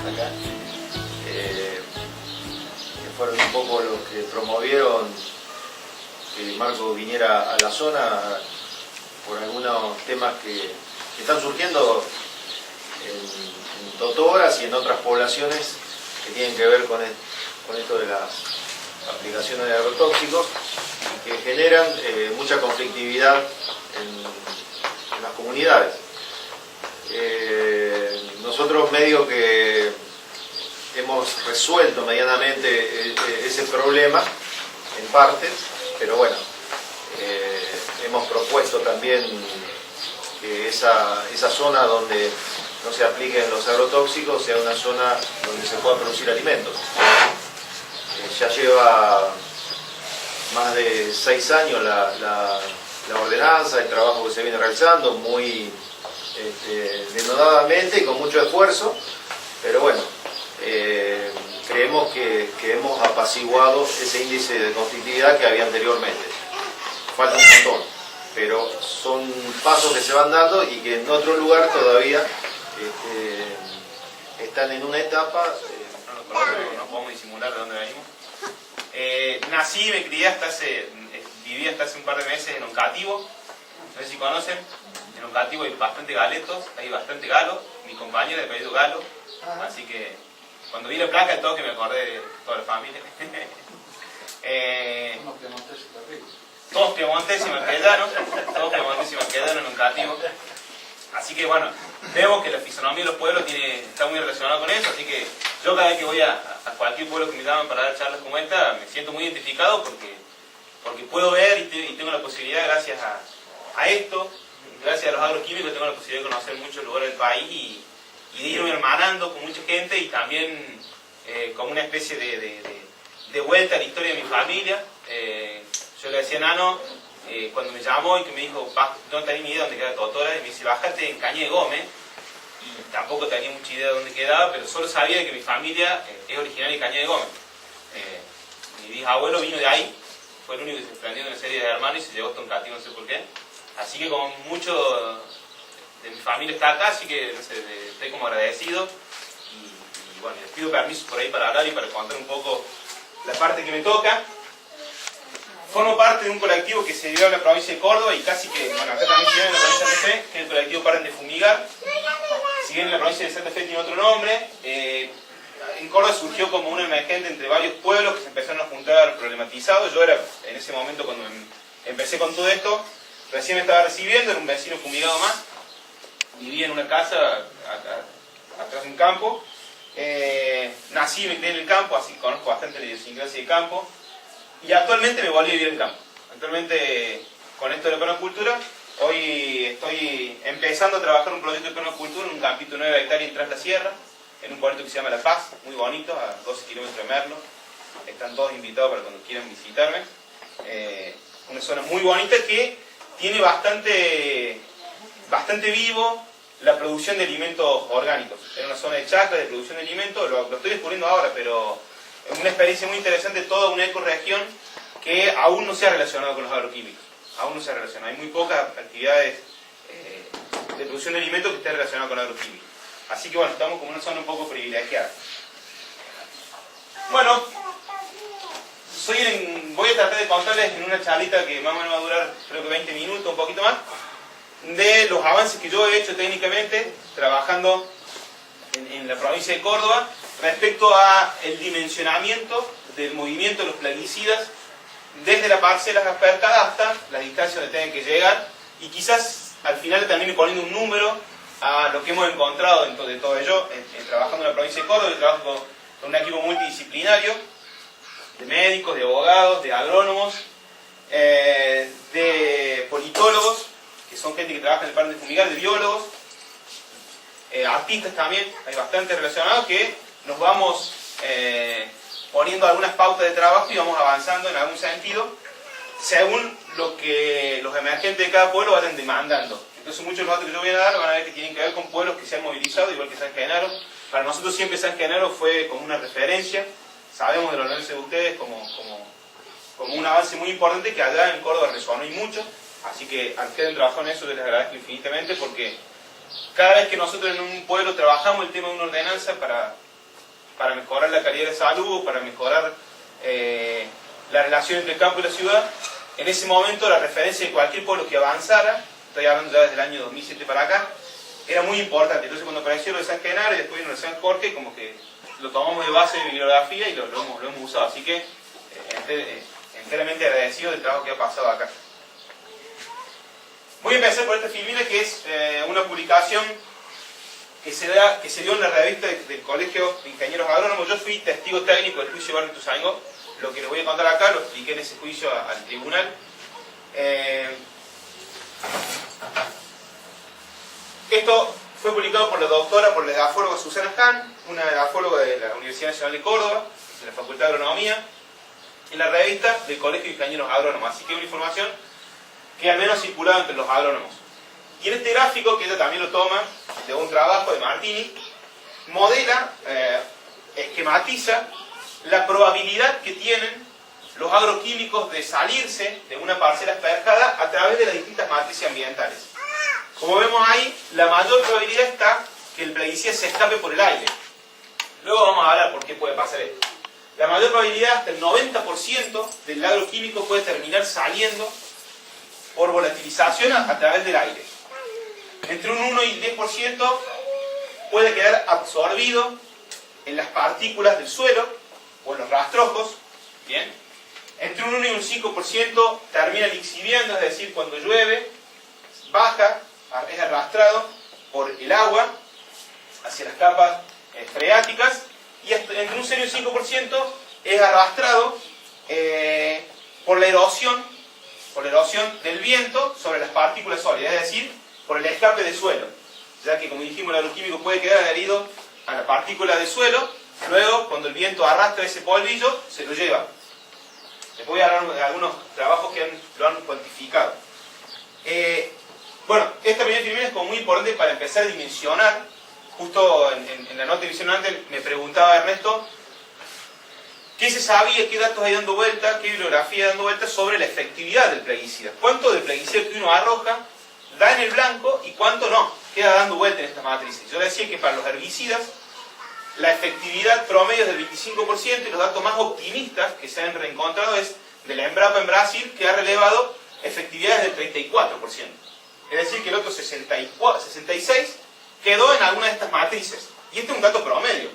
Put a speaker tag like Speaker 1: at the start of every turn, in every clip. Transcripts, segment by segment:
Speaker 1: acá, que fueron un poco los que promovieron que Marco viniera a la zona por algunos temas que están surgiendo en Totoras y en otras poblaciones que tienen que ver con esto de las aplicaciones de agrotóxicos y que generan mucha conflictividad en las comunidades. Nosotros medio que hemos resuelto medianamente ese problema en parte, pero bueno, hemos propuesto también que esa zona donde no se apliquen los agrotóxicos sea una zona donde se pueda producir alimentos. Ya lleva más de 6 años la ordenanza, el trabajo que se viene realizando, muy denodadamente y con mucho esfuerzo, pero bueno, creemos que hemos apaciguado ese índice de conflictividad que había anteriormente. Falta un montón, pero son pasos que se van dando y que en otro lugar todavía están en una etapa.
Speaker 2: No podemos disimular de dónde venimos. Nací y me crié viví hasta hace un par de meses en Oncativo. No sé si conocen. En Oncativo hay bastante galetos, hay bastante galo. Mi compañero de apellido Galo. Así que cuando vi la placa de todo que me acordé de toda la familia. Todos piemonteses y marquellanos. Todos piemonteses y marquellanos en Oncativo. Así que bueno, vemos que la fisonomía de los pueblos está muy relacionada con eso, así que yo cada vez que voy a cualquier pueblo que me llaman para dar charlas como esta, me siento muy identificado porque puedo ver y tengo la posibilidad, gracias a esto, gracias a los agroquímicos, tengo la posibilidad de conocer muchos lugares del país y de irme hermanando con mucha gente y también como una especie de vuelta a la historia de mi familia. Yo le decía a Nano, cuando me llamó y que me dijo, no tenía ni idea de dónde queda Totora, y me dice, bájate en Cañé de Gómez, y tampoco tenía mucha idea de dónde quedaba, pero solo sabía que mi familia es originaria de Cañé de Gómez. Mi bisabuelo vino de ahí, fue el único que se prendió en una serie de hermanos y se llegó hasta un Cativo, no sé por qué. Así que como mucho de mi familia está acá, así que no sé, estoy como agradecido, y bueno, les pido permiso por ahí para hablar y para contar un poco la parte que me toca. Formo parte de un colectivo que se dio en la provincia de Córdoba y casi que, bueno, acá también se dio en la provincia de Santa Fe, que es el colectivo Paren de Fumigar. Si bien en la provincia de Santa Fe tiene otro nombre, en Córdoba surgió como una emergente entre varios pueblos que se empezaron a juntar problematizados. Yo era, en ese momento cuando empecé con todo esto, recién me estaba recibiendo, era un vecino fumigado más. Vivía en una casa atrás de un campo. Nací y me crié en el campo, así que conozco bastante la idiosincrasia del campo. Y actualmente me volví a vivir en el campo. Actualmente, con esto de la permacultura, hoy estoy empezando a trabajar un proyecto de permacultura en un campito de 9 hectáreas en Tras la Sierra, en un pueblito que se llama La Paz, muy bonito, a 12 kilómetros de Merlo. Están todos invitados para cuando quieran visitarme. Una zona muy bonita que tiene bastante vivo la producción de alimentos orgánicos. Es una zona de chacra, de producción de alimentos, lo estoy descubriendo ahora, pero es una experiencia muy interesante, toda una ecorregión que aún no se ha relacionado con los agroquímicos. Aún no se ha relacionado. Hay muy pocas actividades de producción de alimentos que estén relacionadas con agroquímicos. Así que bueno, estamos como una zona un poco privilegiada. Bueno, voy a tratar de contarles en una charlita que más o menos va a durar creo que 20 minutos, un poquito más, de los avances que yo he hecho técnicamente trabajando en la provincia de Córdoba respecto a el dimensionamiento del movimiento de los plaguicidas desde la parcela aspercada hasta la distancia donde tengan que llegar y quizás al final también poniendo un número a lo que hemos encontrado dentro de todo ello trabajando en la provincia de Córdoba. Yo trabajo con un equipo multidisciplinario de médicos, de abogados, de agrónomos, de politólogos, que son gente que trabaja en el Paren de Fumigar, de biólogos, artistas también, hay bastante relacionados que nos vamos poniendo algunas pautas de trabajo y vamos avanzando en algún sentido según lo que los emergentes de cada pueblo vayan demandando. Entonces muchos de los datos que yo voy a dar van a ver que tienen que ver con pueblos que se han movilizado, igual que San Genaro. Para nosotros siempre San Genaro fue como una referencia, sabemos de los análisis de ustedes como un avance muy importante que allá en Córdoba resonó y mucho, así que al que hayan trabajado en eso yo les agradezco infinitamente porque cada vez que nosotros en un pueblo trabajamos el tema de una ordenanza para para mejorar la calidad de salud, para mejorar la relación entre el campo y la ciudad. En ese momento la referencia de cualquier pueblo que avanzara, estoy hablando ya desde el año 2007 para acá, era muy importante. Entonces cuando apareció lo de San Genaro y después lo de San Jorge, como que lo tomamos de base de bibliografía y lo hemos usado. Así que enteramente agradecido del trabajo que ha pasado acá. Voy a empezar por esta filmina, que es una publicación que se dio en la revista del Colegio de Ingenieros Agrónomos. Yo fui testigo técnico del juicio de Barrio Ituzaingó. Lo que les voy a contar acá lo expliqué en ese juicio al tribunal. Esto fue publicado por la edafóloga Susana Hahn, una edafóloga de la Universidad Nacional de Córdoba, de la Facultad de Agronomía, en la revista del Colegio de Ingenieros Agrónomos. Así que es una información que al menos circulaba entre los agrónomos. Y en este gráfico, que ella también lo toma de un trabajo de Martini, modela, esquematiza la probabilidad que tienen los agroquímicos de salirse de una parcela esperjada a través de las distintas matrices ambientales. Como vemos ahí, la mayor probabilidad está que el plaguicida se escape por el aire. Luego vamos a hablar por qué puede pasar esto. La mayor probabilidad, hasta el 90% del agroquímico puede terminar saliendo por volatilización a través del aire. Entre un 1 y el 10% puede quedar absorbido en las partículas del suelo o en los rastrojos. ¿Bien? Entre un 1 y un 5% termina lixiviando, es decir, cuando llueve, baja, es arrastrado por el agua hacia las capas freáticas, y entre un 0 y un 5% es arrastrado por la erosión del viento sobre las partículas sólidas, es decir, por el escape de suelo, ya que, como dijimos, el agroquímico puede quedar adherido a la partícula de suelo, luego, cuando el viento arrastra ese polvillo, se lo lleva. Les voy a hablar de algunos trabajos que lo han cuantificado. Bueno, esta primera filmina es como muy importante para empezar a dimensionar. Justo en la nota de visión antes me preguntaba Ernesto qué se sabía, qué datos hay dando vuelta, qué bibliografía dando vuelta sobre la efectividad del plaguicida. ¿Cuánto del plaguicida que uno arroja da en el blanco y cuánto no? Queda dando vuelta en estas matrices. Yo decía que para los herbicidas la efectividad promedio es del 25% y los datos más optimistas que se han reencontrado es de la Embrapa en Brasil, que ha relevado efectividades del 34%. Es decir, que el otro 66% quedó en alguna de estas matrices. Y este es un dato promedio.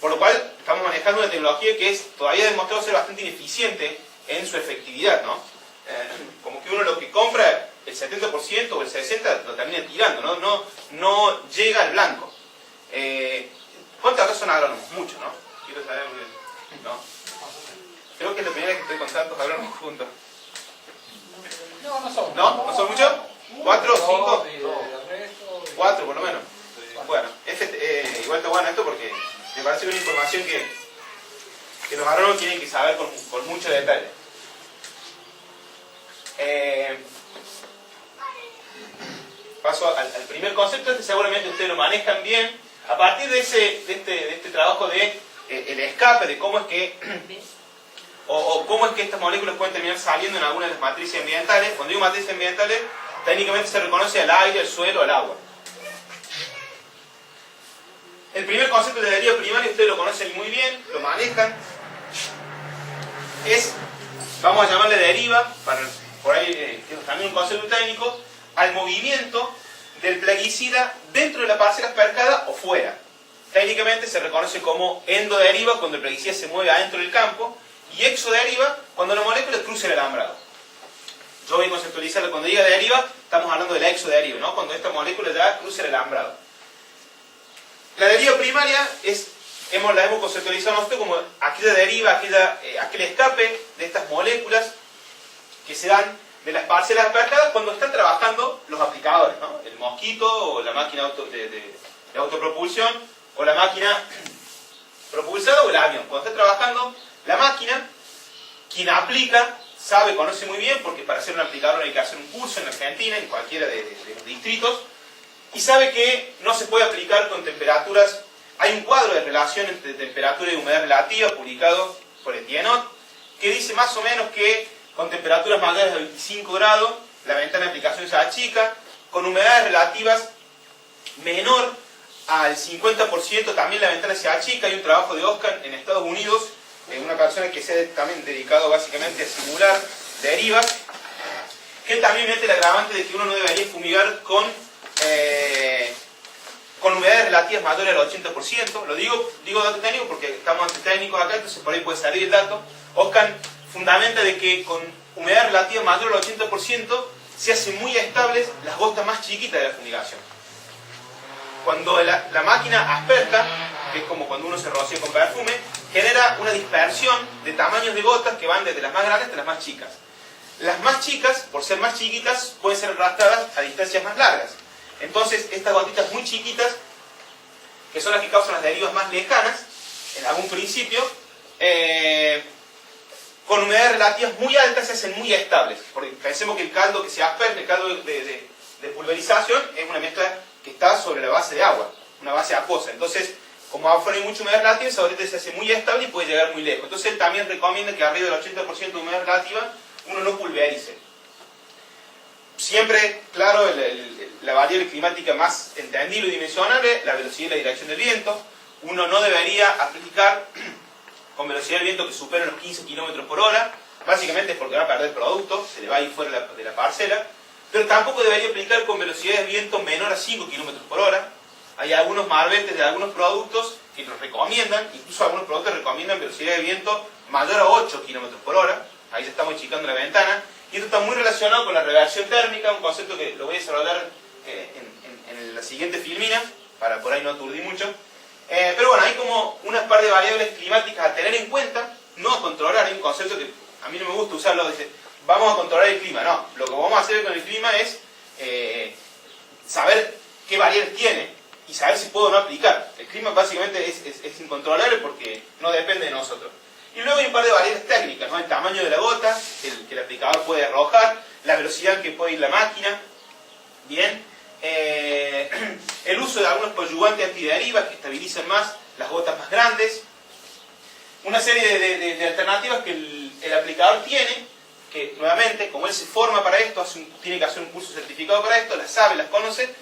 Speaker 2: Por lo cual estamos manejando una tecnología que todavía ha demostrado ser bastante ineficiente en su efectividad, ¿no? Como que uno lo que compra, el 70% o el 60% lo termina tirando, no llega al blanco. ¿Cuántos acá son agrónomos? Muchos, ¿no? Quiero saber, ¿no? Creo que es la primera vez que estoy con tantos agrónomos juntos.
Speaker 3: No son.
Speaker 2: ¿No? ¿No son muchos? ¿4 o 5? 4 por lo menos. Bueno, igual está bueno esto porque me parece una información que los agrónomos tienen que saber con mucho detalle. Paso al primer concepto. Seguramente ustedes lo manejan bien. A partir de este trabajo de el escape, de cómo es que cómo es que estas moléculas pueden terminar saliendo en algunas de las matrices ambientales. Cuando digo matrices ambientales, técnicamente se reconoce al aire, al suelo, al agua. El primer concepto de deriva primaria, ustedes lo conocen muy bien, lo manejan. Vamos a llamarle deriva, por ahí que es también un concepto técnico, al movimiento del plaguicida dentro de la parcela espercada o fuera. Técnicamente se reconoce como endoderiva cuando el plaguicida se mueve adentro del campo, y exoderiva cuando la molécula cruza el alambrado. Yo voy a conceptualizarlo. Cuando diga deriva, estamos hablando de la exoderiva, ¿no? Cuando esta molécula ya cruza el alambrado. La deriva primaria la hemos conceptualizado nosotros como aquella deriva, aquel escape de estas moléculas que se dan de las parcelas espercadas cuando están trabajando los aplicadores, ¿no? El mosquito o la máquina de autopropulsión o la máquina propulsada o el avión. Cuando está trabajando la máquina, quien aplica conoce muy bien, porque para ser un aplicador hay que hacer un curso en Argentina, en cualquiera de los distritos, y sabe que no se puede aplicar con temperaturas. Hay un cuadro de relación entre temperatura y humedad relativa publicado por el Etiennot, que dice más o menos que con temperaturas mayores de 25 grados la ventana de aplicación se achica, con humedades relativas menor al 50% también la ventana se achica. Hay un trabajo de Oscar en Estados Unidos, una persona que se ha también dedicado básicamente a simular derivas, que también mete el agravante de que uno no debería fumigar con humedades relativas mayores al 80%. Lo digo dato técnico porque estamos ante técnicos acá, entonces por ahí puede salir el dato. Oscar fundamenta de que con humedad relativa mayor al 80% se hacen muy estables las gotas más chiquitas de la fumigación. Cuando la máquina asperja, que es como cuando uno se rocía con perfume, genera una dispersión de tamaños de gotas que van desde las más grandes hasta las más chicas. Las más chicas, por ser más chiquitas, pueden ser arrastradas a distancias más largas. Entonces, estas gotitas muy chiquitas, que son las que causan las derivas más lejanas, en algún principio, con humedades relativas muy altas se hacen muy estables. Porque pensemos que el caldo que se asperge, el caldo de pulverización, es una mezcla que está sobre la base de agua, una base acuosa. Entonces, como afuera hay mucha humedad relativa, esa gotita se hace muy estable y puede llegar muy lejos. Entonces, él también recomienda que arriba del 80% de humedad relativa uno no pulverice. Siempre, claro, la variable climática más entendible y dimensionable, la velocidad y la dirección del viento. Uno no debería aplicar con velocidad del viento que supere los 15 km por hora, básicamente es porque va a perder producto, se le va a ir fuera de la parcela, pero tampoco debería aplicar con velocidad de viento menor a 5 km por hora. Hay algunos malbetes de algunos productos que nos recomiendan, incluso algunos productos recomiendan velocidad de viento mayor a 8 km por hora, ahí ya estamos achicando la ventana, y esto está muy relacionado con la reversión térmica, un concepto que lo voy a desarrollar en la siguiente filmina, para por ahí no aturdir mucho. Pero bueno, hay como unas par de variables climáticas a tener en cuenta, no a controlar. Hay un concepto que a mí no me gusta usarlo, dice, vamos a controlar el clima. No, lo que vamos a hacer con el clima es saber qué variables tiene y saber si puedo o no aplicar. El clima básicamente es incontrolable porque no depende de nosotros. Y luego hay un par de variables técnicas, ¿no? El tamaño de la gota, que el aplicador puede arrojar, la velocidad en que puede ir la máquina, bien. El uso de algunos coadyuvantes antiderivas que estabilizan más las gotas más grandes. Una serie de alternativas que el aplicador tiene, que nuevamente, como él se forma para esto, tiene que hacer un curso certificado para esto, las sabe, las conoce,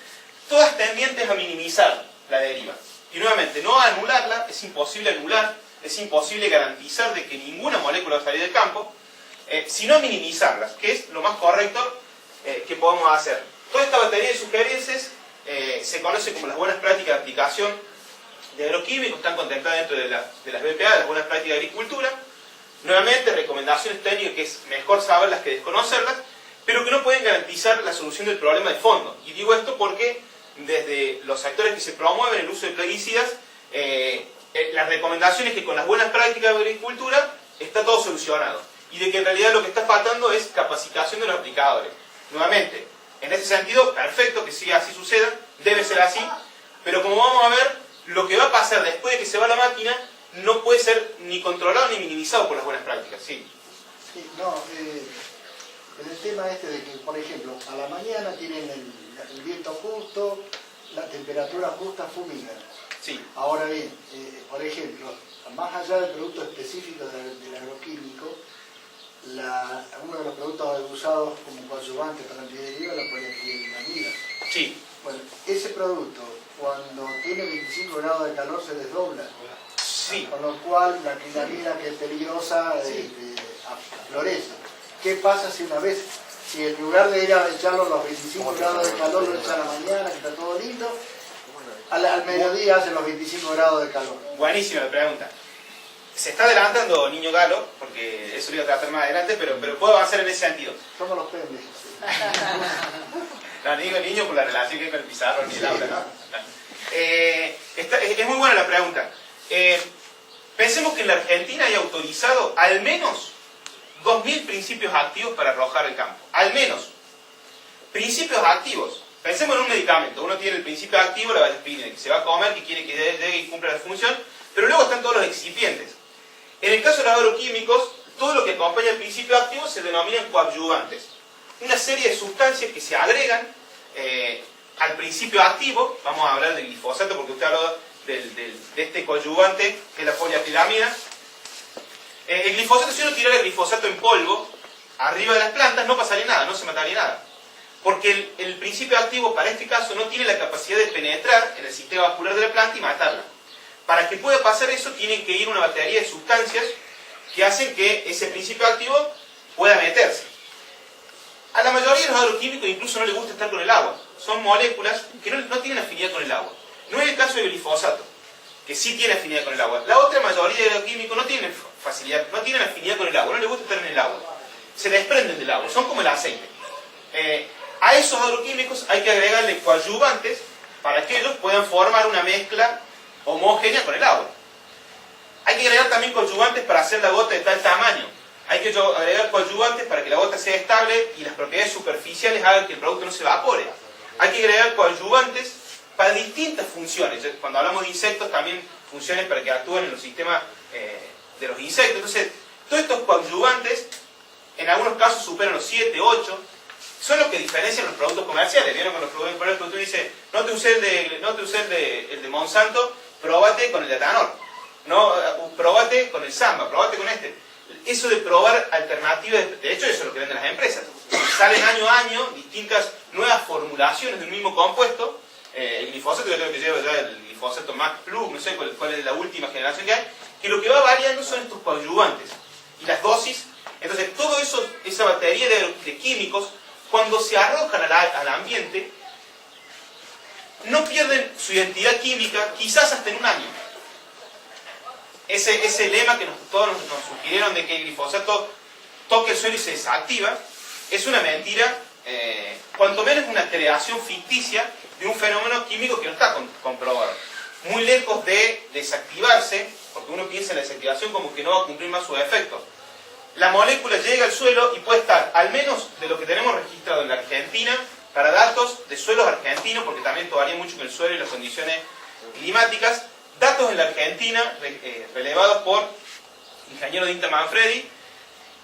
Speaker 2: todas tendientes a minimizar la deriva. Y nuevamente, no a anularla, es imposible anular, es imposible garantizar de que ninguna molécula va a salir del campo, sino minimizarlas, que es lo más correcto que podemos hacer. Toda esta batería de sugerencias se conoce como las buenas prácticas de aplicación de agroquímicos, están contempladas dentro de las BPA, de las buenas prácticas de agricultura. Nuevamente, recomendaciones técnicas que es mejor saberlas que desconocerlas, pero que no pueden garantizar la solución del problema de fondo. Y digo esto porque desde los sectores que se promueven el uso de plaguicidas, las recomendaciones que con las buenas prácticas de agricultura está todo solucionado. Y de que en realidad lo que está faltando es capacitación de los aplicadores. Nuevamente, en ese sentido, perfecto que sí así suceda, debe ser así, pero como vamos a ver, lo que va a pasar después de que se va la máquina no puede ser ni controlado ni minimizado por las buenas prácticas. Sí.
Speaker 3: Sí, no, en el tema este de que, por ejemplo, a la mañana tienen el viento justo, la temperatura justa, fumigan.
Speaker 2: Sí.
Speaker 3: Ahora bien, por ejemplo, más allá del producto específico del agroquímico, uno de los productos usados como coadyuvante para antideriva es la poliacrilamida.
Speaker 2: Sí.
Speaker 3: Bueno, ese producto, cuando tiene 25 grados de calor, se desdobla.
Speaker 2: Sí.
Speaker 3: Con lo cual, la acrilamida, que es peligrosa, florece. ¿Qué pasa si una vez, si en lugar de ir a echarlo a los 25 grados de calor, lo echan a la mañana, que está todo lindo, al mediodía hacen los 25 grados de calor?
Speaker 2: Buenísima la pregunta. Se está adelantando Niño Galo, porque eso lo iba a tratar más adelante, pero puedo avanzar en ese sentido.
Speaker 3: Somos los pendejos.
Speaker 2: No, digo niño por la relación que hay con el pizarrón y el aula, ¿no? Es muy buena la pregunta. Pensemos que en la Argentina hay autorizado al menos 2.000 principios activos para arrojar el campo. Al menos. Principios activos. Pensemos en un medicamento. Uno tiene el principio activo, la valspirina, que se va a comer, que quiere que llegue y cumpla la función, pero luego están todos los excipientes. En el caso de los agroquímicos, todo lo que acompaña al principio activo se denominan coadyuvantes. Una serie de sustancias que se agregan al principio activo. Vamos a hablar del glifosato porque usted habló de este coadyuvante, que es la poliacrilamida. El glifosato, si uno tirara el glifosato en polvo arriba de las plantas, no pasaría nada, no se mataría nada. porque el principio activo para este caso no tiene la capacidad de penetrar en el sistema vascular de la planta y matarla. Para que pueda pasar eso, tiene que ir una batería de sustancias que hacen que ese principio activo pueda meterse. A la mayoría de los agroquímicos incluso no les gusta estar con el agua. Son moléculas que no tienen afinidad con el agua. No es el caso del glifosato, que sí tiene afinidad con el agua. La otra mayoría de agroquímicos no tienen facilidad, no tienen afinidad con el agua, no les gusta estar en el agua. Se desprenden del agua, son como el aceite. A esos agroquímicos hay que agregarle coadyuvantes para que ellos puedan formar una mezcla homogénea con el agua. Hay que agregar también coadyuvantes para hacer la gota de tal tamaño. Hay que agregar coadyuvantes para que la gota sea estable y las propiedades superficiales hagan que el producto no se evapore. Hay que agregar coadyuvantes para distintas funciones. Cuando hablamos de insectos, también funciones para que actúen en los sistemas de los insectos. Entonces, todos estos coadyuvantes, en algunos casos superan los 7, 8, son los que diferencian los productos comerciales. ¿Vieron con los productos comerciales? Tú dices, no te usé el de Monsanto, próbate con el de Atanor. No, próbate con el Samba, próbate con este. Eso de probar alternativas, de hecho eso es lo que venden las empresas. Salen año a año distintas nuevas formulaciones de un mismo compuesto. El glifosato, yo creo que lleva ya el glifosato Max Plus, no sé cuál es la última generación que hay, que lo que va variando son estos coadyuvantes y las dosis. Entonces todo eso, esa batería de químicos, cuando se arrojan al ambiente, no pierden su identidad química, quizás hasta en un año. Ese lema que todos nos sugirieron de que el glifosato toque el suelo y se desactiva, es una mentira, cuanto menos una creación ficticia de un fenómeno químico que no está comprobado. Muy lejos de desactivarse, porque uno piensa en la desactivación como que no va a cumplir más su efecto. La molécula llega al suelo y puede estar, al menos de lo que tenemos registrado en la Argentina, para datos de suelos argentinos, porque también esto varía mucho con el suelo y las condiciones climáticas, datos en la Argentina, relevados por ingeniero Dinta Manfredi,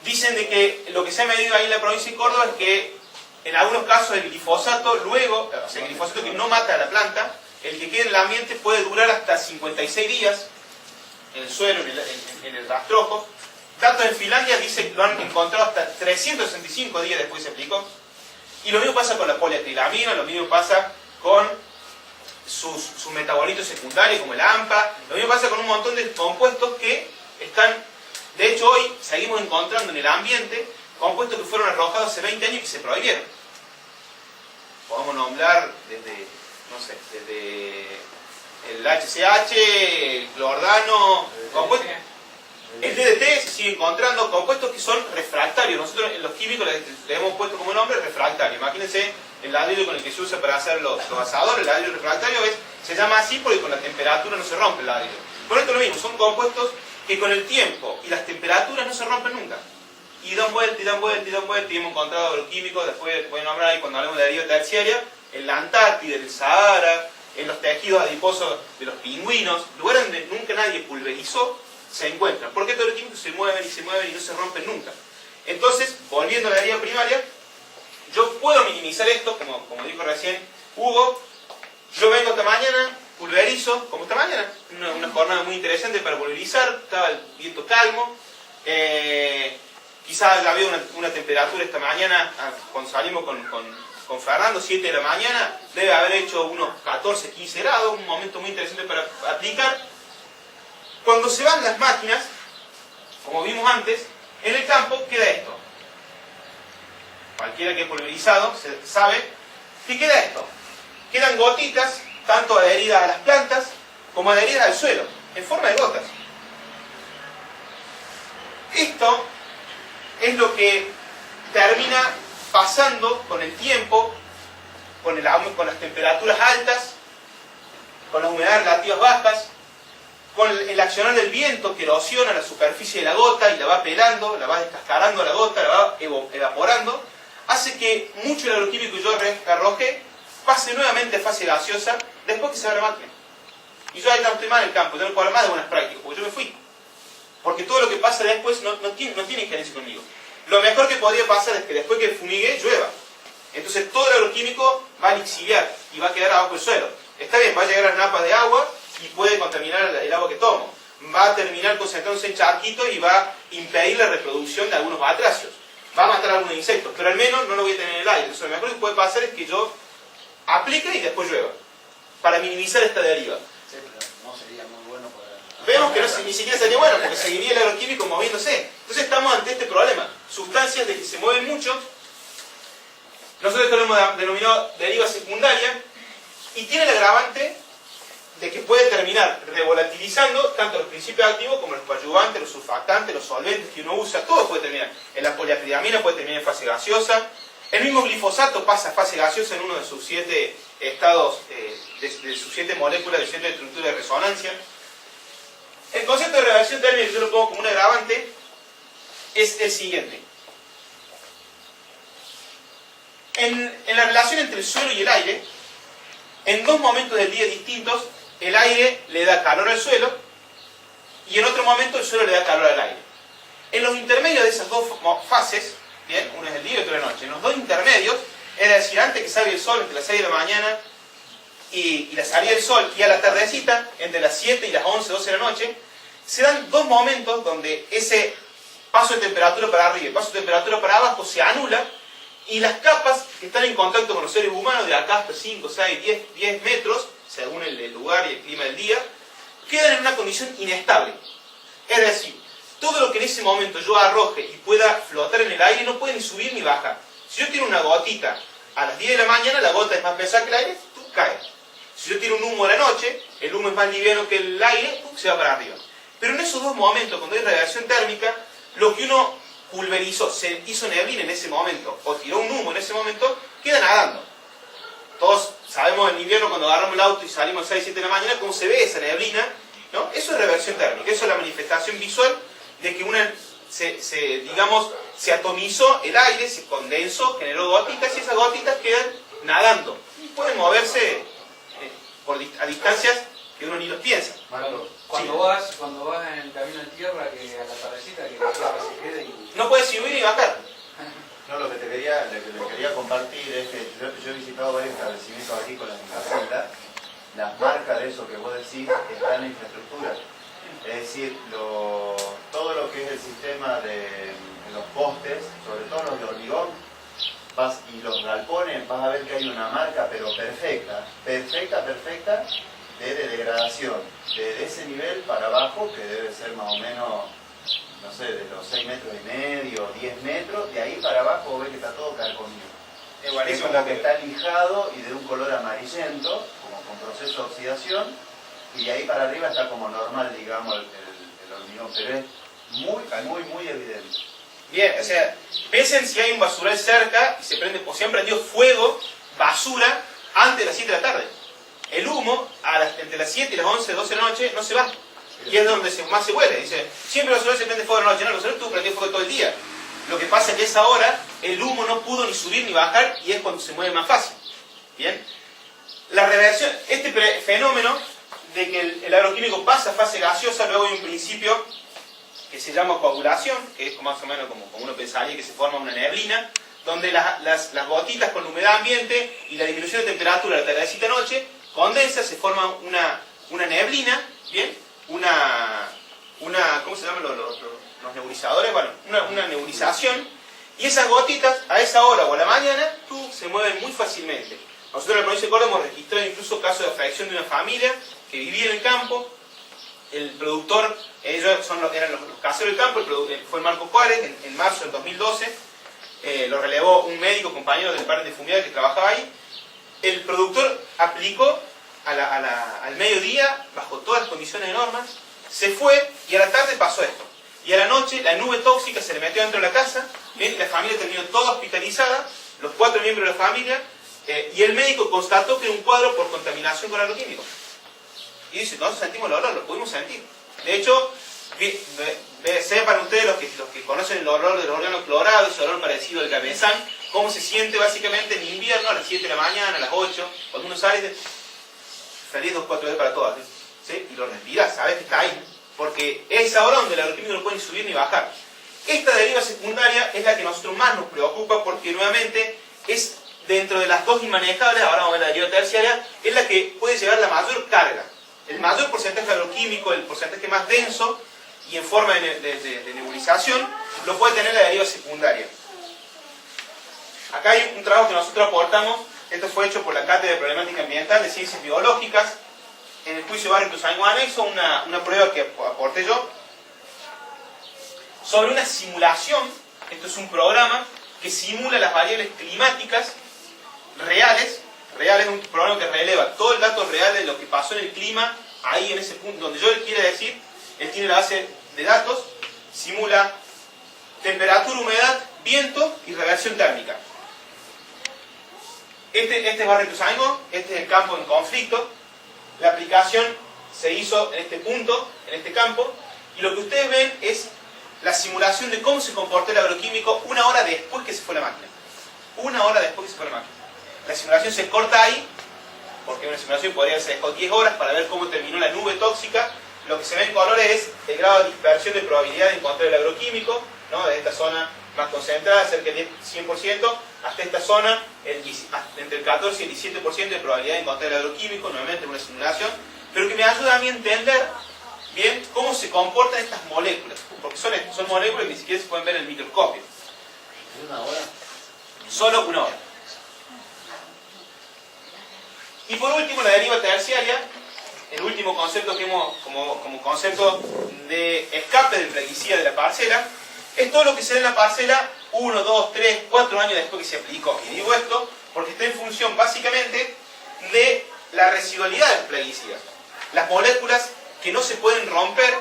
Speaker 2: dicen de que lo que se ha medido ahí en la provincia de Córdoba es que en algunos casos el glifosato luego, o sea, el glifosato que no mata a la planta, el que queda en el ambiente puede durar hasta 56 días en el suelo, en el rastrojo. Datos en Finlandia dicen que lo han encontrado hasta 365 días después se aplicó. Y lo mismo pasa con la poliacrilamina, lo mismo pasa con sus metabolitos secundarios como el AMPA, lo mismo pasa con un montón de compuestos que están, de hecho hoy seguimos encontrando en el ambiente compuestos que fueron arrojados hace 20 años y que se prohibieron. Podemos nombrar desde, no sé, desde el HCH, el clordano, compuestos. El DDT se sigue encontrando compuestos que son refractarios. Nosotros en los químicos le hemos puesto como nombre refractario. Imagínense el ladrillo con el que se usa para hacer los asadores, el ladrillo refractario se llama así porque con la temperatura no se rompe el ladrillo. Por esto lo mismo, son compuestos que con el tiempo y las temperaturas no se rompen nunca. Y dan vuelta, y dan vuelta, y dan vuelta, y hemos encontrado agroquímicos, después voy a nombrar ahí cuando hablemos de deriva terciaria, en la Antártida, en el Sahara, en los tejidos adiposos de los pingüinos, lugares donde nunca nadie pulverizó, se encuentran. Porque estos agroquímicos se mueven y no se rompen nunca. Entonces, volviendo a la deriva primaria, yo puedo minimizar esto, como dijo recién Hugo. Yo vengo esta mañana, pulverizo, como esta mañana, una jornada muy interesante para pulverizar, estaba el viento calmo, quizás había una temperatura esta mañana, cuando salimos con Fernando, 7 de la mañana, debe haber hecho unos 14, 15 grados, un momento muy interesante para aplicar. Cuando se van las máquinas, como vimos antes, en el campo queda esto. Cualquiera que ha pulverizado sabe que queda esto. Quedan gotitas, tanto adheridas a las plantas como adheridas al suelo, en forma de gotas. Esto es lo que termina pasando con el tiempo, con las temperaturas altas, con las humedades relativas bajas, con el accionar del viento que erosiona la superficie de la gota y la va pelando, la va descascarando la gota, la va evaporando, hace que mucho del agroquímico que yo arrojé pase nuevamente a fase gaseosa después que se va la máquina. Y yo ahí no estoy mal en el campo, yo no puedo hablar más de buenas prácticas, porque yo me fui. Porque todo lo que pasa después no tiene injerencia conmigo. Lo mejor que podría pasar es que después que fumigué, llueva. Entonces todo el agroquímico va a lixiviar y va a quedar abajo del suelo. Está bien, va a llegar a las napas de agua y puede contaminar el agua que tomo. Va a terminar concentrándose en charquitos y va a impedir la reproducción de algunos batracios. va a matar a algunos insectos, pero al menos no lo voy a tener en el aire. Entonces, lo mejor que puede pasar es que yo aplique y después llueva, para minimizar esta deriva.
Speaker 3: Sí, pero no sería muy bueno para...
Speaker 2: Vemos que ni siquiera sería bueno, porque seguiría el agroquímico moviéndose. Entonces estamos ante este problema. Sustancias de que se mueven mucho. Nosotros esto lo hemos denominado deriva secundaria, y tiene el agravante de que puede terminar revolatilizando tanto los principios activos como los coadyuvantes, los surfactantes, los solventes que uno usa, todo puede terminar. La poliacrilamina puede terminar en fase gaseosa. El mismo glifosato pasa a fase gaseosa en uno de sus 7 estados, de sus 7 moléculas de centro de estructura de resonancia. El concepto de reversión térmica, que yo lo pongo como un agravante, es el siguiente. En la relación entre el suelo y el aire, en dos momentos del día distintos, el aire le da calor al suelo y en otro momento el suelo le da calor al aire. En los intermedios de esas dos fases, bien, uno es el día y otro es la noche, en los dos intermedios, es decir, antes que salga el sol, entre las 6 de la mañana y la salida del sol, y a la tardecita, entre las 7 y las 11, 12 de la noche, se dan dos momentos donde ese paso de temperatura para arriba y paso de temperatura para abajo se anula, y las capas que están en contacto con los seres humanos, de acá hasta 5, 6, 10 metros, según el lugar y el clima del día, quedan en una condición inestable. Es decir, todo lo que en ese momento yo arroje y pueda flotar en el aire no puede ni subir ni bajar. Si yo tiro una gotita a las 10 de la mañana, la gota es más pesada que el aire, cae. Si yo tiro un humo a la noche, el humo es más liviano que el aire, se va para arriba. Pero en esos dos momentos, cuando hay radiación térmica, lo que uno pulverizó, se hizo neblina en ese momento, o tiró un humo en ese momento, queda nadando. Todos sabemos en invierno cuando agarramos el auto y salimos a 6, 7 de la mañana, cómo se ve esa neblina, ¿no? Eso es reversión térmica, eso es la manifestación visual de que se atomizó el aire, se condensó, generó gotitas, y esas gotitas quedan nadando. Y pueden moverse a distancias que uno ni los piensa.
Speaker 4: Marco, cuando vas en el camino en tierra, que a la tardecita, que la tierra se quede y...
Speaker 2: No puedes subir ni bajar.
Speaker 1: No, lo que te quería compartir es que yo he visitado varios establecimientos agrícolas en Caseta. Las marcas de eso que vos decís están en la infraestructura. Es decir, todo lo que es el sistema de los postes, sobre todo los de hormigón, y los galpones, vas a ver que hay una marca, pero perfecta, de degradación. De ese nivel para abajo, que debe ser más o menos, no sé, de los 6 metros y medio, 10 metros, de ahí para abajo ves que está todo carcomido. Es como que está lijado y de un color amarillento, como con proceso de oxidación, y de ahí para arriba está como normal, digamos, el hormigón, pero es muy evidente.
Speaker 2: Bien, o sea, piensen si hay un basural cerca y se prende, o si han prendido fuego, basura, antes de las 7 de la tarde. El humo, entre las 7 y las 11, 12 de la noche, no se va. Y es donde más se huele. Dice, siempre el basural se prende fuego de la noche. No, el basural estuvo prendido fuego todo el día. Lo que pasa es que a esa hora el humo no pudo ni subir ni bajar, y es cuando se mueve más fácil. Bien. La reversión, este fenómeno de que el agroquímico pasa a fase gaseosa, luego hay un principio que se llama coagulación, que es más o menos como uno pensaría, que se forma una neblina, donde las gotitas con la humedad ambiente y la disminución de temperatura de la tardecita noche condensa, se forma una neblina, ¿bien? ¿Cómo se llaman los nebulizadores? Bueno, una nebulización, y esas gotitas a esa hora o a la mañana se mueven muy fácilmente. Nosotros en la provincia de Córdoba hemos registrado incluso casos de afección de una familia que vivía en el campo. El productor, ellos eran los caseros del campo, fue Marco Juárez en marzo del 2012, lo relevó un médico compañero del parque de Fumiar que trabajaba ahí. El productor aplicó al mediodía, bajo todas las condiciones de normas, se fue, y a la tarde pasó esto. Y a la noche la nube tóxica se le metió dentro de la casa, ¿bien? La familia terminó toda hospitalizada, los 4 miembros de la familia, y el médico constató que era un cuadro por contaminación con agroquímicos. Y dice, nosotros sentimos el olor, lo pudimos sentir. De hecho, sepan ustedes, los que conocen el olor del orégano clorado, ese olor parecido al cabezán, cómo se siente básicamente en invierno a las 7 de la mañana, a las 8, cuando uno sale, feliz 2, 4 veces para todas, ¿sí? Y lo respiras, sabes que está ahí, porque es esa hora donde el agroquímico no puede ni subir ni bajar. Esta deriva secundaria es la que a nosotros más nos preocupa, porque nuevamente es dentro de las dos inmanejables, ahora vamos a ver la deriva terciaria, es la que puede llevar la mayor carga. El mayor porcentaje agroquímico, el porcentaje más denso y en forma de nebulización, lo puede tener la deriva secundaria. Acá hay un trabajo que nosotros aportamos, esto fue hecho por la Cátedra de Problemática Ambiental de Ciencias Biológicas, en el juicio Barrio Ituzaingó hizo una prueba que aporté yo, sobre una simulación. Esto es un programa que simula las variables climáticas reales, es un programa que releva todo el dato real de lo que pasó en el clima, ahí en ese punto donde yo le quiero decir, él tiene la base de datos, simula temperatura, humedad, viento y radiación térmica. Este es Barrio Ituzaingó, este es el campo en conflicto, la aplicación se hizo en este punto, en este campo, y lo que ustedes ven es la simulación de cómo se comportó el agroquímico una hora después que se fue la máquina. Una hora después que se fue la máquina. La simulación se corta ahí, porque una simulación podría haberse dejado 10 horas para ver cómo terminó la nube tóxica. Lo que se ve en colores es el grado de dispersión de probabilidad de encontrar el agroquímico, ¿no? De esta zona más concentrada, cerca del 100%, hasta esta zona, entre el 14 y el 17% de probabilidad de encontrar el agroquímico, nuevamente en una simulación, pero que me ayuda a mí a entender bien cómo se comportan estas moléculas, porque son moléculas que ni siquiera se pueden ver en el microscopio.
Speaker 3: ¿Una hora?
Speaker 2: Solo una hora. Y por último, la deriva terciaria, el último concepto que hemos, como concepto de escape del plaguicida de la parcela, es todo lo que se da en la parcela 1, 2, 3, 4 años después que se aplicó. Y digo esto porque está en función básicamente de la residualidad del plaguicida. Las moléculas que no se pueden romper,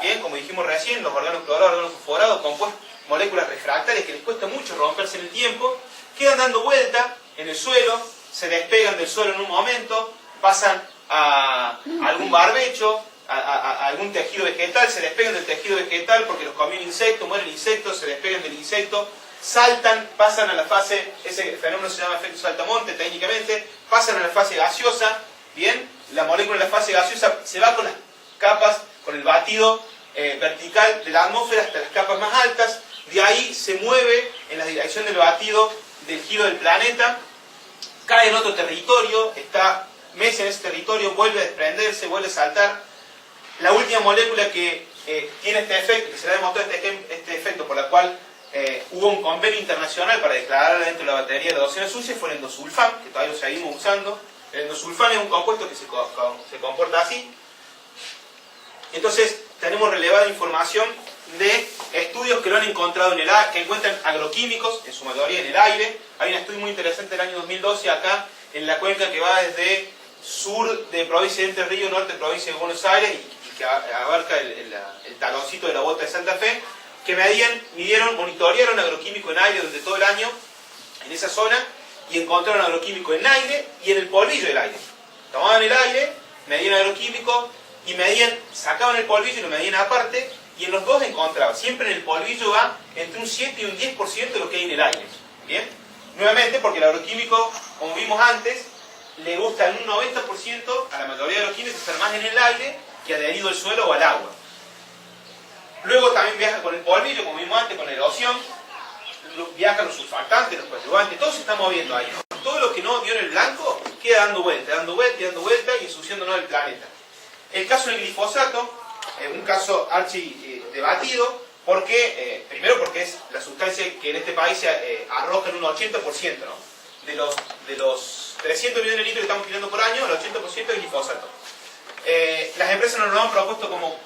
Speaker 2: bien, como dijimos recién, los organoclorados, organofosforados, compuestos, moléculas refractarias que les cuesta mucho romperse en el tiempo, quedan dando vuelta en el suelo, se despegan del suelo en un momento, pasan a algún barbecho, a algún tejido vegetal, se despegan del tejido vegetal porque los comió un insecto, muere el insecto, se despegan del insecto, saltan, pasan a la fase, ese fenómeno se llama efecto saltamonte técnicamente, pasan a la fase gaseosa, bien, la molécula en la fase gaseosa se va con las capas, con el batido vertical de la atmósfera hasta las capas más altas, de ahí se mueve en la dirección del batido del giro del planeta, cae en otro territorio, está meses en ese territorio, vuelve a desprenderse, vuelve a saltar. La última molécula que tiene este efecto, que se le ha demostrado este efecto por la cual hubo un convenio internacional para declararla dentro de la batería de la docena sucia, fue el endosulfán, que todavía lo seguimos usando. El endosulfán es un compuesto que se comporta así. Entonces, tenemos relevada información de estudios que lo han encontrado en el aire, que encuentran agroquímicos, en su mayoría en el aire. Hay un estudio muy interesante del año 2012 acá, en la cuenca que va desde sur de provincia de Entre Ríos, norte de provincia de Buenos Aires, y que abarca el taloncito de la bota de Santa Fe, que monitorearon agroquímico en aire durante todo el año en esa zona, y encontraron agroquímico en aire y en el polvillo del aire. Tomaban el aire, medían agroquímico, y sacaban el polvillo y lo medían aparte, y en los dos encontraban. Siempre en el polvillo va entre un 7 y un 10% de lo que hay en el aire. ¿Bien? Nuevamente, porque el agroquímico, como vimos antes, le gusta en un 90% a la mayoría de agroquímicos estar más en el aire que adherido al suelo o al agua. Luego también viaja con el polvillo, como vimos antes, con la erosión, viajan los surfactantes, los coadyuvantes, todo se está moviendo ahí, ¿no? Todo lo que no dio en el blanco queda dando vuelta y ensuciándonos el planeta. El caso del glifosato, un caso debatido, porque, primero porque es la sustancia que en este país se arroja en un 80%, ¿no? De los 300 millones de litros que estamos tirando por año, el 80% es glifosato. Las empresas nos lo han propuesto como,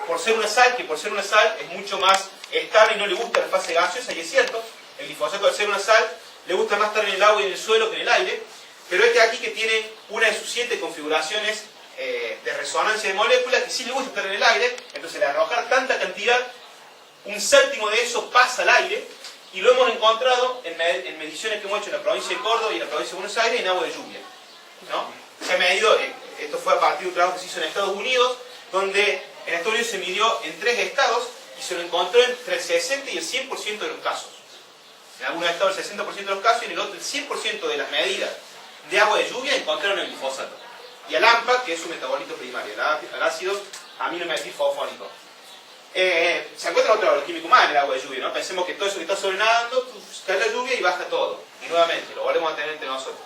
Speaker 2: por ser una sal, que por ser una sal es mucho más estable y no le gusta la fase gaseosa, y es cierto, el glifosato al ser una sal le gusta más estar en el agua y en el suelo que en el aire, pero este aquí que tiene una de sus 7 configuraciones de resonancia de moléculas que sí le gusta estar en el aire, entonces al arrojar tanta cantidad, un séptimo de eso pasa al aire, y lo hemos encontrado en mediciones que hemos hecho en la provincia de Córdoba y en la provincia de Buenos Aires en agua de lluvia, ¿no? Se ha medido, esto fue a partir de un trabajo que se hizo en Estados Unidos, donde en Estados Unidos se midió en 3 estados y se lo encontró entre el 60 y el 100% de los casos. En algunos estados el 60% de los casos y en el otro el 100% de las medidas de agua de lluvia encontraron el glifosato. Y al AMPA, que es su metabolito primario, el ácido aminometilfosfónico. Se encuentra otro agroquímico más en el agua de lluvia, ¿no? Pensemos que todo eso que está sobrenadando, cae la lluvia y baja todo. Y nuevamente, lo volvemos a tener entre nosotros.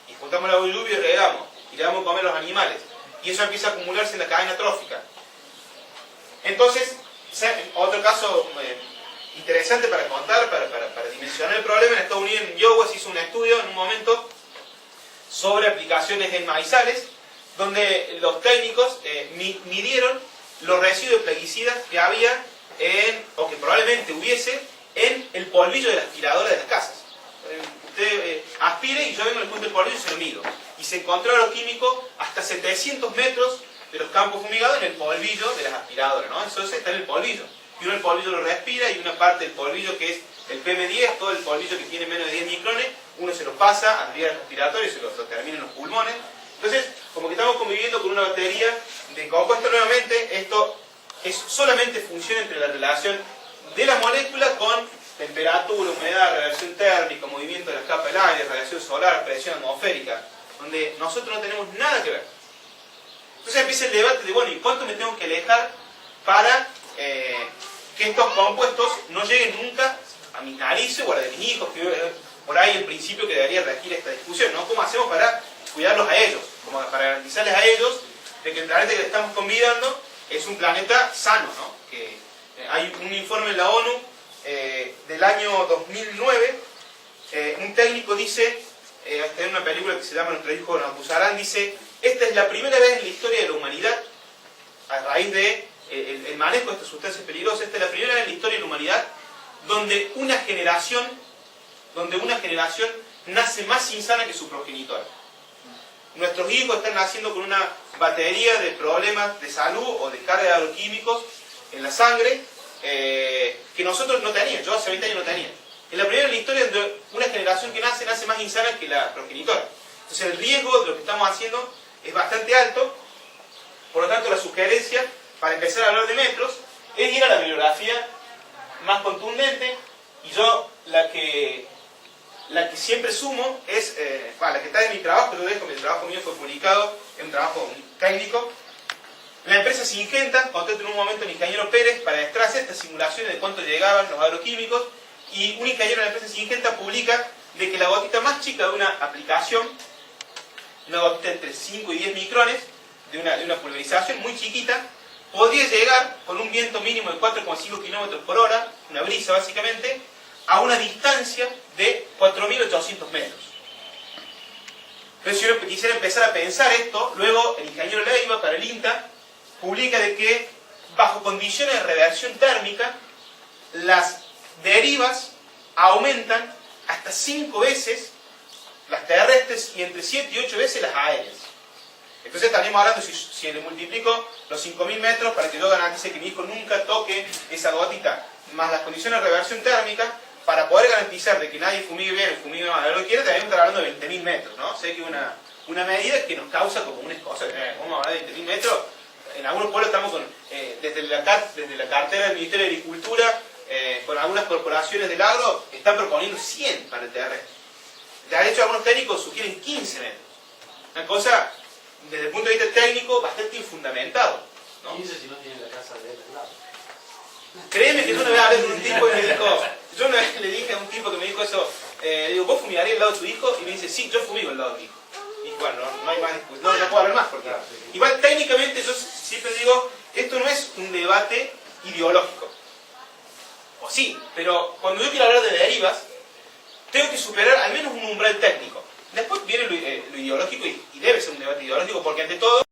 Speaker 2: Y juntamos el agua de lluvia y regamos. Y le damos a comer a los animales. Y eso empieza a acumularse en la cadena trófica. Entonces, otro caso interesante para contar, para dimensionar el problema. En Estados Unidos, en Iowa, se hizo un estudio en un momento sobre aplicaciones en maizales, donde los técnicos midieron los residuos de plaguicidas que había o que probablemente hubiese en el polvillo de la aspiradora de las casas. Usted aspire y yo vengo al punto del polvillo y se lo mido. Y se encontró agroquímico hasta 700 metros de los campos fumigados en el polvillo de las aspiradoras, ¿no? Eso está en el polvillo. Y uno el polvillo lo respira y una parte del polvillo que es el PM10, todo el polvillo que tiene menos de 10 micrones, uno se lo pasa a vía respiratoria y se lo termina en los pulmones. Entonces, como que estamos conviviendo con una batería de compuesto nuevamente, esto solamente funciona entre la relación de la molécula con temperatura, humedad, radiación térmica, movimiento de la capa del aire, radiación solar, presión atmosférica, donde nosotros no tenemos nada que ver. Entonces empieza el debate de, bueno, ¿y cuánto me tengo que alejar para que estos compuestos no lleguen nunca a mis narices o a la de mis hijos? Que por ahí el principio que debería regir esta discusión, ¿no? ¿Cómo hacemos para cuidarlos a ellos? Como para garantizarles a ellos de que el planeta que estamos convidando es un planeta sano, ¿no? Que hay un informe de la ONU del año 2009, un técnico dice, en una película que se llama Nuestro hijo nos acusarán, dice: esta es la primera vez en la historia de la humanidad, a raíz de el manejo de estas sustancias peligrosas, esta es la primera vez en la historia de la humanidad donde una generación nace más insana que su progenitora. Nuestros hijos están naciendo con una batería de problemas de salud o de carga de agroquímicos en la sangre que nosotros no teníamos. Yo hace 20 años no tenía. Es la primera en la historia donde una generación que nace más insana que la progenitora. Entonces el riesgo de lo que estamos haciendo es bastante alto. Por lo tanto, la sugerencia para empezar a hablar de metros es ir a la bibliografía más contundente, y yo la que siempre sumo es la que está en mi trabajo. Yo dejo, mi trabajo mío fue publicado, es un trabajo técnico. La empresa Syngenta contrató en un momento al ingeniero Pérez para hacer estas simulaciones de cuánto llegaban los agroquímicos, y un ingeniero de la empresa Syngenta publica de que la gotita más chica de una aplicación, una gotita entre 5 y 10 micrones de una pulverización muy chiquita, podría llegar con un viento mínimo de 4,5 km por hora, una brisa básicamente, a una distancia de 4.800 metros. Entonces, si uno quisiera empezar a pensar esto, luego el ingeniero Leiva, para el INTA, publica de que bajo condiciones de reversión térmica, las derivas aumentan hasta 5 veces las terrestres y entre 7 y 8 veces las aéreas. Entonces estaríamos hablando, si le multiplico los 5.000 metros para que yo garantice que mi hijo nunca toque esa gotita, más las condiciones de reversión térmica, para poder garantizar de que nadie fumigue bien, fumigue mal, lo que quiera, también estar hablando de 20.000 metros, ¿no? Sé que una medida que nos causa como una cosa, vamos a hablar de 20.000 metros. En algunos pueblos estamos con, desde la cartera del Ministerio de Agricultura, con algunas corporaciones del agro, están proponiendo 100 para el terrestre. De hecho, algunos técnicos sugieren 15 metros. Una cosa, desde el punto de vista técnico, bastante infundamentado, ¿no?
Speaker 4: 15 si no tiene la casa de él al lado.
Speaker 2: Créeme que yo una vez hablé con un tipo y me dijo, yo una vez le dije a un tipo que me dijo eso, le digo, ¿vos fumigarías al lado de tu hijo? Y me dice, sí, yo fumigo al lado de mi hijo. Y bueno, no hay más discusión, no puedo hablar más, porque igual técnicamente yo siempre digo, esto no es un debate ideológico. O sí, pero cuando yo quiero hablar de derivas, tengo que superar al menos un umbral técnico. Después viene lo ideológico, y debe ser un debate ideológico, porque ante todo, un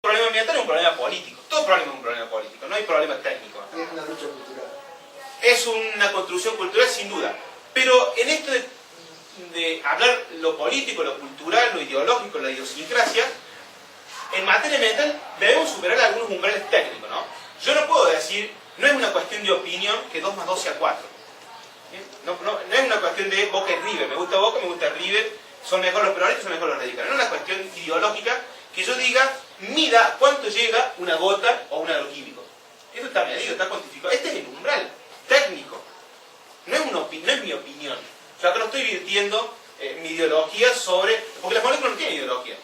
Speaker 2: problema ambiental es un problema político. Todo problema es un problema político, no hay problema técnico.
Speaker 3: Es una lucha cultural.
Speaker 2: Es una construcción cultural, sin duda. Pero en esto de hablar lo político, lo cultural, lo ideológico, la idiosincrasia, en materia ambiental debemos superar algunos umbrales técnicos, ¿no? Yo no puedo decir, no es una cuestión de opinión que 2 más 2 sea 4. No es una cuestión de Boca y River, me gusta Boca, me gusta River, son mejor los peronistas, son mejor los radicales. No es una cuestión ideológica que yo diga, mida cuánto llega una gota o un agroquímico. Esto está medido, está cuantificado. Este es el umbral técnico. No es mi opinión. Yo acá no estoy virtiendo mi ideología sobre... Porque las moléculas no tienen ideología.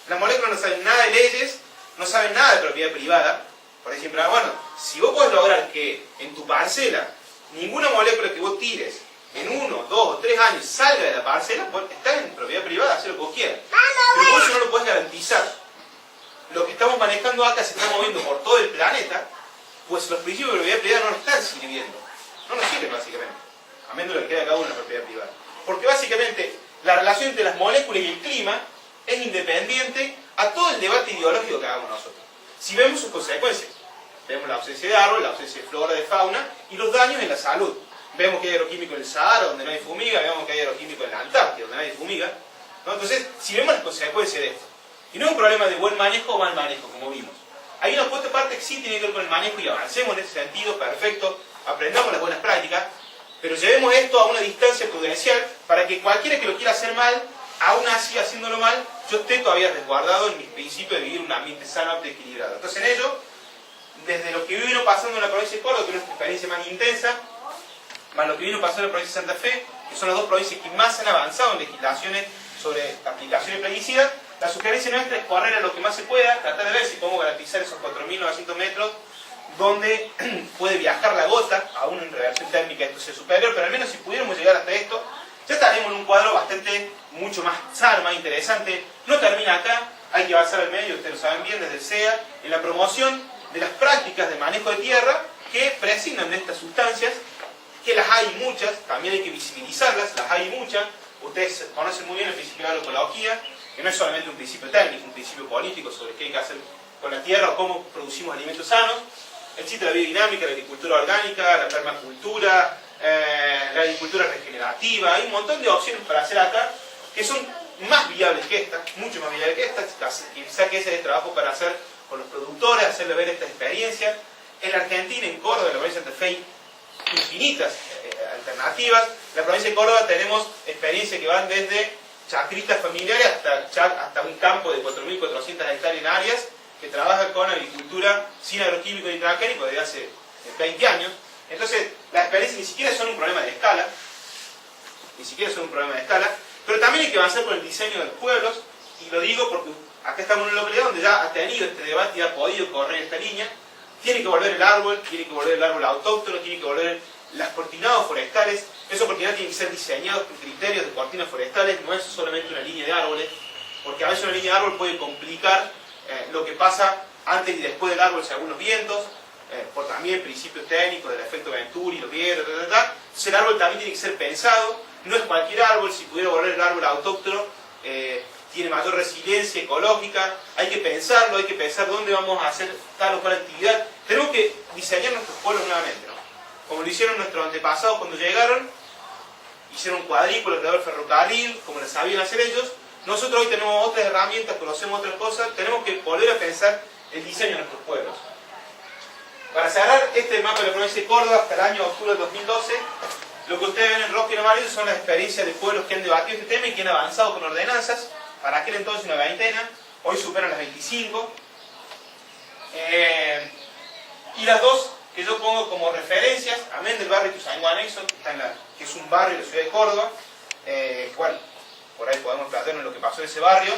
Speaker 2: Las moléculas no saben nada de leyes, no saben nada de propiedad privada. Por ejemplo, bueno, si vos podés lograr que en tu parcela ninguna molécula que vos tires en 1, 2 o 3 años salga de la parcela, pues está en propiedad privada, haz lo que vos quieras. Pero vos, si no lo podés garantizar, lo que estamos manejando acá se está moviendo por todo el planeta, pues los principios de propiedad privada no lo están sirviendo. no nos sirve básicamente, a menos de lo que quede a cada uno en la propiedad privada. Porque básicamente la relación entre las moléculas y el clima es independiente a todo el debate ideológico que hagamos nosotros. Si vemos sus consecuencias, vemos la ausencia de árbol, la ausencia de flora, de fauna y los daños en la salud. Vemos que hay agroquímicos en el Sahara, donde no hay fumiga, vemos que hay agroquímicos en la Antártida, donde no hay fumiga, ¿no? Entonces, si vemos las consecuencias de esto, y no es un problema de buen manejo o mal manejo, como vimos. Hay una cuarta parte que sí tiene que ver con el manejo y avancemos en ese sentido, perfecto, aprendamos las buenas prácticas, pero llevemos esto a una distancia prudencial para que cualquiera que lo quiera hacer mal, aún así haciéndolo mal, yo esté todavía resguardado en mis principios de vivir un ambiente sano, apto y equilibrado. Entonces en ello, desde lo que vino pasando en la provincia de Córdoba, que es nuestra experiencia más intensa, más lo que vino pasando en la provincia de Santa Fe, que son las dos provincias que más han avanzado en legislaciones sobre aplicaciones plaguicidas, la sugerencia nuestra es correr a lo que más se pueda, tratar de ver si podemos garantizar esos 4.900 metros donde puede viajar la gota, aún en reversión térmica esto sea superior, pero al menos si pudiéramos llegar hasta esto, ya estaremos en un cuadro bastante, mucho más sano, más interesante. No termina acá, hay que avanzar al medio, ustedes lo saben bien, desde el SEA, en la promoción de las prácticas de manejo de tierra que prescindan de estas sustancias, que las hay muchas, también hay que visibilizarlas, las hay muchas. Ustedes conocen muy bien el principio de agroecología, que no es solamente un principio técnico, un principio político sobre qué hay que hacer con la tierra o cómo producimos alimentos sanos. Existe la biodinámica, la agricultura orgánica, la permacultura, la agricultura regenerativa. Hay un montón de opciones para hacer acá que son más viables que esta, mucho más viables que esta. Quizá que ese es el trabajo para hacer con los productores, hacerles ver esta experiencia. En la Argentina, en Córdoba, en la provincia de Santa Fe, hay infinitas alternativas. En la provincia de Córdoba tenemos experiencias que van desde chacritas familiares hasta un campo de 4.400 hectáreas en áreas que trabajan con agricultura sin agroquímicos y transgénicos desde hace 20 años. Entonces, las experiencias ni siquiera son un problema de escala, pero también hay que avanzar con el diseño de los pueblos, y lo digo porque acá estamos en una localidad donde ya ha tenido este debate y ha podido correr esta línea. Tiene que volver el árbol, tiene que volver el árbol autóctono, tiene que volver los cortinados forestales. Esos cortinados tienen que ser diseñados con criterios de cortinas forestales, no es solamente una línea de árboles, porque a veces una línea de árbol puede complicar lo que pasa antes y después del árbol según los vientos, por también principios técnicos del efecto Venturi, los vientos, Entonces el árbol también tiene que ser pensado, no es cualquier árbol. Si pudiera volver el árbol autóctono, tiene mayor resiliencia ecológica, hay que pensarlo, hay que pensar dónde vamos a hacer tal o cual actividad. Tenemos que diseñar nuestros pueblos nuevamente, ¿no? Como lo hicieron nuestros antepasados cuando llegaron, hicieron cuadrículas alrededor del ferrocarril, como lo sabían hacer ellos. Nosotros hoy tenemos otras herramientas, conocemos otras cosas, tenemos que volver a pensar el diseño de nuestros pueblos. Para cerrar este mapa de la provincia de Córdoba hasta el año octubre del 2012, lo que ustedes ven en rojo y en amarillo son las experiencias de pueblos que han debatido este tema y que han avanzado con ordenanzas. Para aquel entonces una veintena, hoy superan las 25. Y las dos que yo pongo como referencias, amén del barrio Ituzaingó Anexo, que es un barrio de la ciudad de Córdoba, bueno, por ahí podemos plantearnos lo que pasó en ese barrio,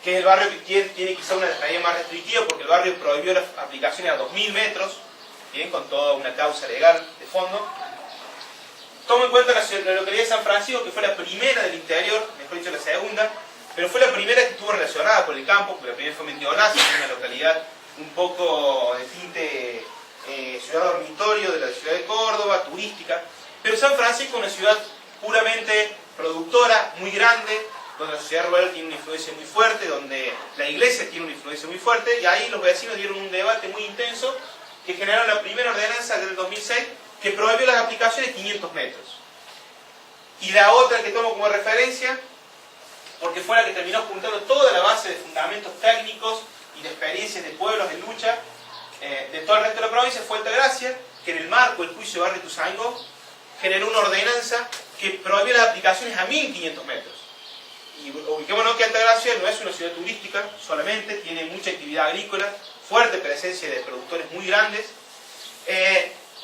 Speaker 2: que es el barrio que tiene quizá una medida más restrictiva, porque el barrio prohibió las aplicaciones a 2.000 metros, bien, con toda una causa legal de fondo. Tomo en cuenta la localidad de San Francisco, que fue la primera del interior, mejor dicho la segunda, pero fue la primera que estuvo relacionada con el campo, porque la primera fue Mendionazo, una localidad un poco de tinte ciudad dormitorio de la ciudad de Córdoba, turística, pero San Francisco es una ciudad puramente productora, muy grande, donde la sociedad rural tiene una influencia muy fuerte, donde la iglesia tiene una influencia muy fuerte, y ahí los vecinos dieron un debate muy intenso que generaron la primera ordenanza del 2006 que prohibió las aplicaciones 500 metros. Y la otra que tomo como referencia, porque fue la que terminó juntando toda la base de fundamentos técnicos y de experiencias de pueblos de lucha de todo el resto de la provincia, fue Altagracia, que en el marco del juicio de barrio Ituzaingó generó una ordenanza que prohibió las aplicaciones a 1.500 metros. Y ubiquémonos que Altagracia no es una ciudad turística solamente, tiene mucha actividad agrícola, fuerte presencia de productores muy grandes.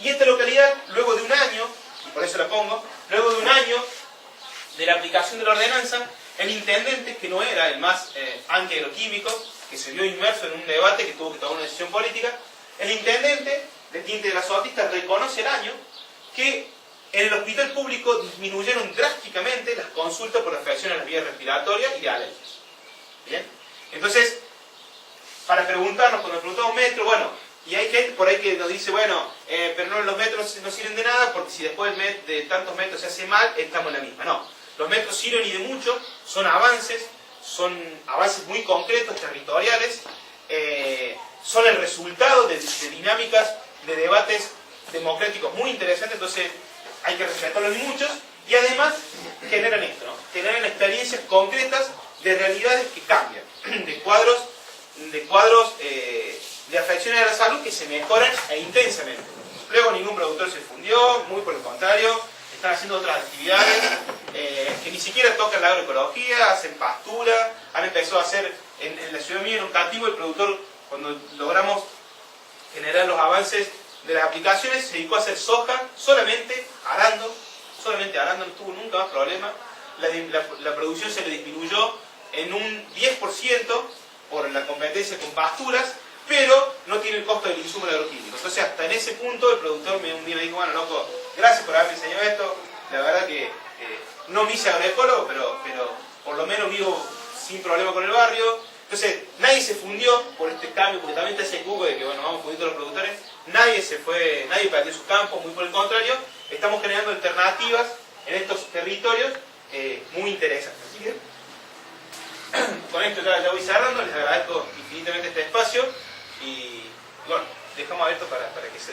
Speaker 2: Y esta localidad, luego de un año, y por eso la pongo, luego de un año de la aplicación de la ordenanza, el intendente, que no era el más antiagroquímico, que se vio inmerso en un debate que tuvo que tomar una decisión política, el intendente de Tinte de la Sotista reconoce el año que en el hospital público disminuyeron drásticamente las consultas por afecciones a las vías respiratorias y de alergias. ¿Bien? Entonces, para preguntarnos, cuando nos preguntamos metro, bueno, Y hay gente por ahí que nos dice, bueno, pero no, los metros no sirven de nada porque si después de tantos metros se hace mal, estamos en la misma. No, los metros sirven y de mucho, son avances muy concretos, territoriales, son el resultado de dinámicas, de debates democráticos muy interesantes, entonces hay que respetarlos y muchos, y además generan esto, ¿no? Generan experiencias concretas de realidades que cambian, de cuadros de afecciones a la salud que se mejoran intensamente. Luego ningún productor se fundió, muy por el contrario, están haciendo otras actividades que ni siquiera tocan la agroecología, hacen pastura, han empezado a hacer, en la ciudad mía, en un cativo, el productor, cuando logramos generar los avances de las aplicaciones, se dedicó a hacer soja solamente arando, no tuvo nunca más problema. La producción se le disminuyó en un 10% por la competencia con pasturas, pero no tiene el costo del insumo agroquímico. Entonces hasta en ese punto el productor un día me dijo, bueno loco, gracias por haberme enseñado esto, la verdad que no me hice agroecólogo, pero por lo menos vivo sin problema con el barrio. Entonces nadie se fundió por este cambio, porque también está ese cubo de que bueno, vamos fundiendo los productores, nadie perdió sus campos, muy por el contrario, estamos generando alternativas en estos territorios muy interesantes. Así que con esto ya voy cerrando, les agradezco infinitamente este espacio y bueno, dejamos abierto para que se dé.